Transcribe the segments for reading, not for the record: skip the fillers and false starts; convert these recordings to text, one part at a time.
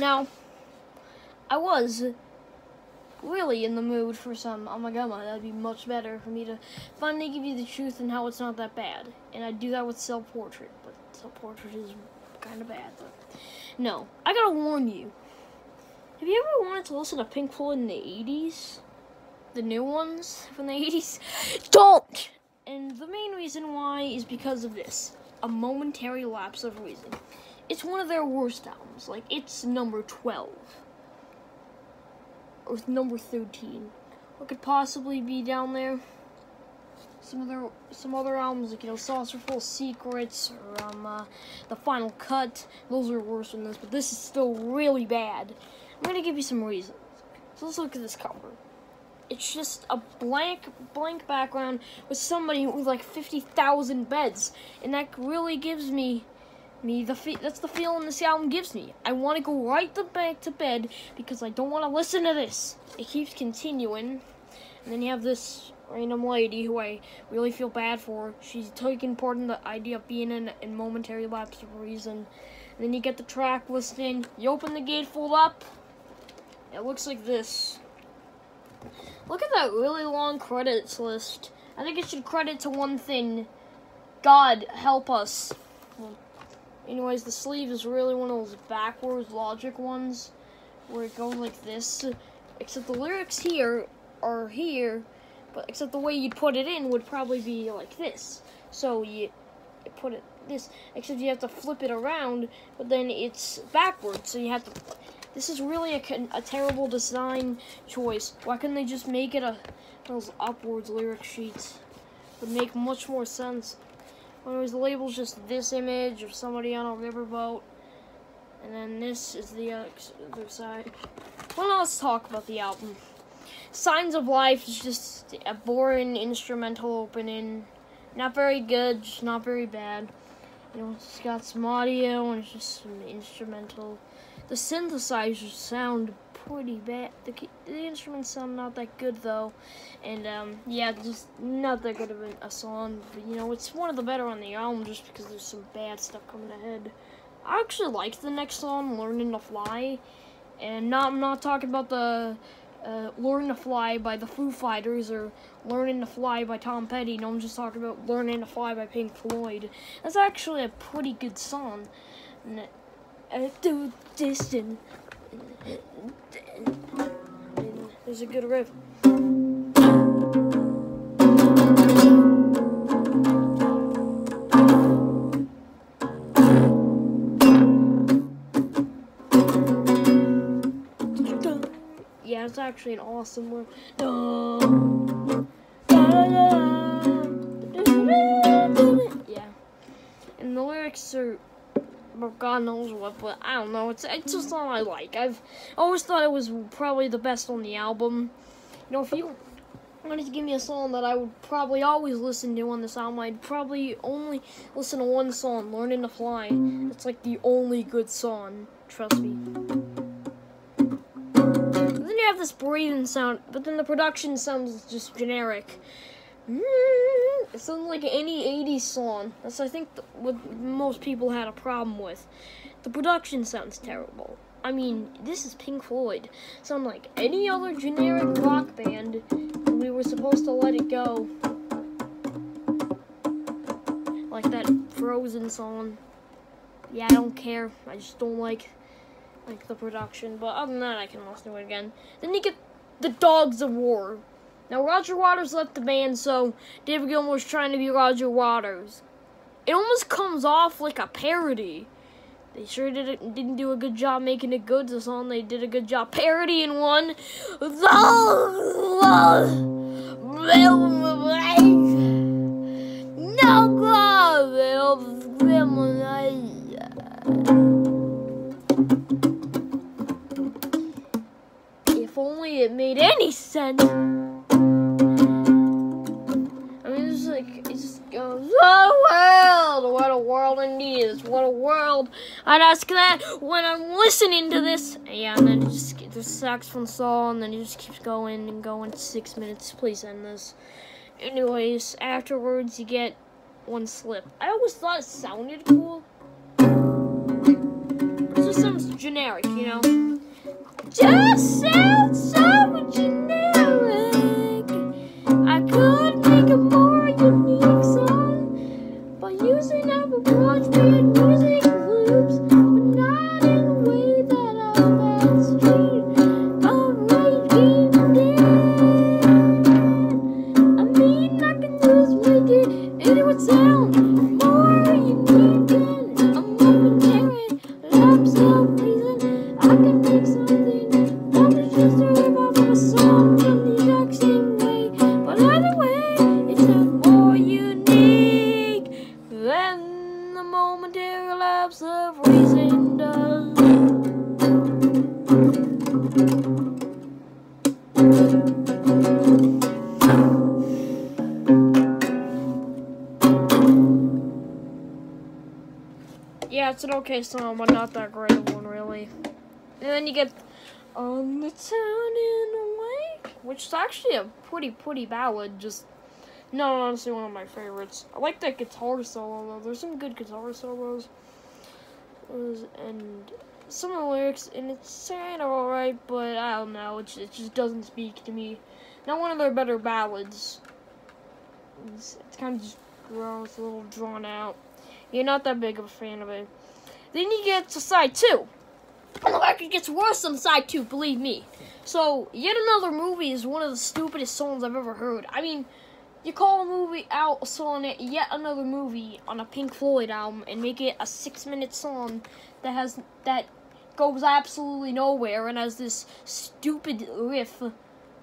Now, I was really in the mood for some oh my god, that'd be much better for me to finally give you the truth and how it's not that bad. And I do that with self-portrait, but self-portrait is kind of bad. But no, I gotta warn you. Have you ever wanted to listen to Pink Floyd in the 80s? The new ones from the 80s? Don't! And the main reason why is because of this. A momentary lapse of reason. It's one of their worst albums. Like, it's number 12. Or number 13. What could possibly be down there? Some other albums, like, Saucerful Secrets, or, The Final Cut. Those are worse than this, but this is still really bad. I'm gonna give you some reasons. So let's look at this cover. It's just a blank background with somebody with like 50,000 beds, and that really gives me that's the feeling this album gives me. I want to go right back to bed because I don't want to listen to this. It keeps continuing, and then you have this random lady who I really feel bad for. She's taking part in the idea of being in momentary lapse of reason. And then you get the track listing. You open the gatefold up. It looks like this. Look at that really long credits list. I think it should credit to one thing. God help us. Well, anyways, the sleeve is really one of those backwards logic ones where it goes like this. Except the lyrics here are here, but except the way you'd put it in would probably be like this. So you put it this, except you have to flip it around, but then it's backwards, so you have to. This is really a terrible design choice. Why couldn't they just make it those upwards lyric sheets? Would make much more sense. Anyways, the label's just this image of somebody on a riverboat, and then this is the other side. Well, now let's talk about the album. Signs of Life is just a boring instrumental opening. Not very good, just not very bad. It's got some audio and it's just some instrumental. The synthesizers sound pretty bad. The instruments sound not that good though, and yeah, just not that good of a song. But it's one of the better on the album just because there's some bad stuff coming ahead. I actually liked the next song, "Learning to Fly," and I'm not talking about the "Learn to Fly" by the Foo Fighters or "Learning to Fly" by Tom Petty. No, I'm just talking about "Learning to Fly" by Pink Floyd. That's actually a pretty good song. And I do this and there's a good riff. Yeah, it's actually an awesome one. Yeah, and the lyrics are, well, God knows what, but I don't know. It's just something I like. I've always thought it was probably the best on the album. If you wanted to give me a song that I would probably always listen to on this album, I'd probably only listen to one song, "Learning to Fly." It's like the only good song. Trust me. And then you have this breathing sound, but then the production sounds just generic. It sounds like any 80s song. That's, I think, what most people had a problem with. The production sounds terrible. I mean, this is Pink Floyd. Sound like any other generic rock band, and we were supposed to let it go. Like that Frozen song. Yeah, I don't care. I just don't like the production. But other than that, I can listen to it again. Then you get the Dogs of War. Now, Roger Waters left the band, so David Gilmour's trying to be Roger Waters. It almost comes off like a parody. They sure didn't do a good job making it good. The song, they did a good job parodying one. If only it made any sense. It just goes, what a world indeed is, what a world. I'd ask that when I'm listening to this. Yeah, and then it just gets the saxophone solo, and then it just keeps going and going. 6 minutes, please end this. Anyways, afterwards you get One Slip. I always thought it sounded cool. It just sounds generic, you know? Just sounds so generic. I could make a more unique song by using up a bunch of weird music loops, but not in the way that I've been street of raging dead. I mean, I can just make it would sound more unique than a momentary lapse of reason. I can make something that is just a rip-off of a song in the exact same way, but either way, it sounds more unique than the momentary lapse of reason does. Yeah, it's an okay song, but not that great of one, really. And then you get On the Town in a Lake, which is actually a pretty ballad, just not honestly one of my favorites. I like that guitar solo, though. There's some good guitar solos. And some of the lyrics, and it's kind of alright, but I don't know, it just doesn't speak to me. Not one of their better ballads. It's kind of just gross, a little drawn out. You're not that big of a fan of it. Then you get to side 2. And the record gets worse on side 2, believe me. So, Yet Another Movie is one of the stupidest songs I've ever heard. I mean, you call a movie out a song Yet Another Movie on a Pink Floyd album and make it a 6-minute song that goes absolutely nowhere and has this stupid riff.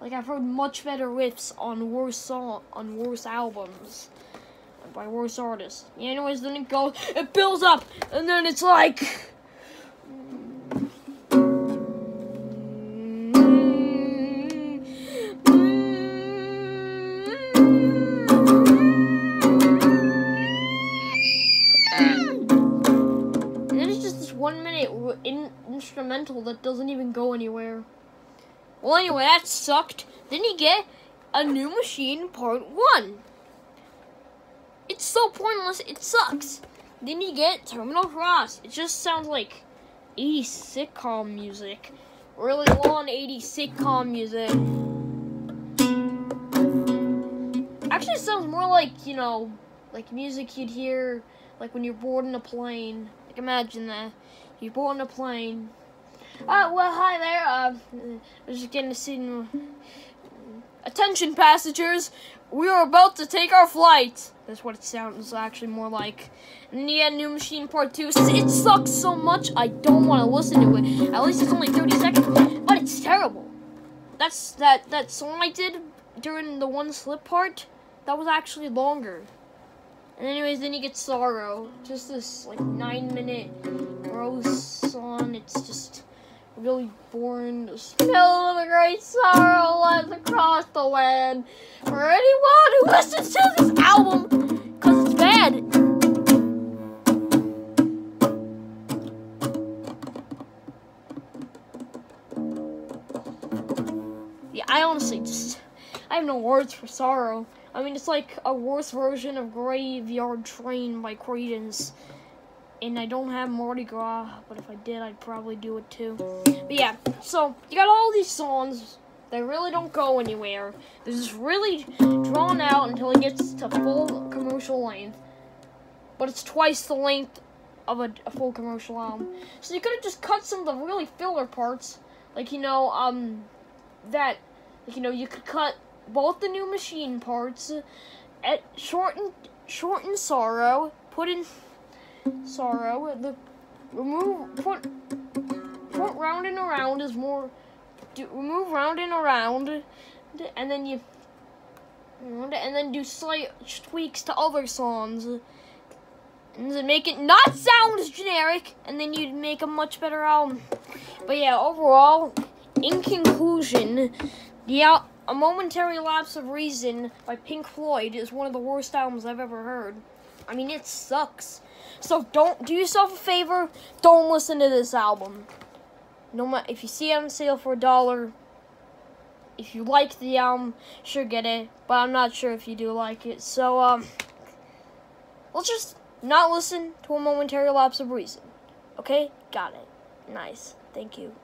Like, I've heard much better riffs on worse albums by worse artists. Yeah, anyways, then it builds up, and then it's like and then it's just this 1-minute instrumental that doesn't even go anywhere. Well, anyway, that sucked. Then you get A New Machine Part 1. It's so pointless, it sucks. Then you get Terminal Cross. It just sounds like 80s sitcom music. Really long 80s sitcom music. Actually, it sounds more like, you know, like music you'd hear, like when you're bored in a plane. Like, imagine that. You're bored in a plane. Well, hi there. I was just getting to see... Attention, passengers. We are about to take our flight. That's what it sounds actually more like. And yeah, New Machine Part 2. It sucks so much, I don't want to listen to it. At least it's only 30 seconds, but it's terrible. That song I did during the One Slip part, that was actually longer. And anyways, then you get Sorrow. Just this, like, 9-minute gross song. It's just really boring. The smell of a great sorrow lies across the land. For anyone who listens to this album, because it's bad. Yeah, I honestly I have no words for Sorrow. I mean, it's like a worse version of Graveyard Train by Creedence. And I don't have Mardi Gras, but if I did, I'd probably do it too. But yeah, so you got all these songs that really don't go anywhere. They're just really drawn out until it gets to full commercial length. But it's twice the length of a full commercial album. So you could have just cut some of the really filler parts. Like, you know, you could cut both the New Machine parts, shorten Sorrow, put in Sorrow, put Round and Around is more, remove Round and Around, and then do slight tweaks to other songs, and then make it not sound as generic, and then you'd make a much better album. But yeah, overall, in conclusion, A Momentary Lapse of Reason by Pink Floyd is one of the worst albums I've ever heard. I mean, it sucks. So don't do yourself a favor. Don't listen to this album. No matter if you see it on sale for $1. If you like the album, sure get it. But I'm not sure if you do like it. So let's just not listen to A Momentary Lapse of Reason. Okay, got it. Nice. Thank you.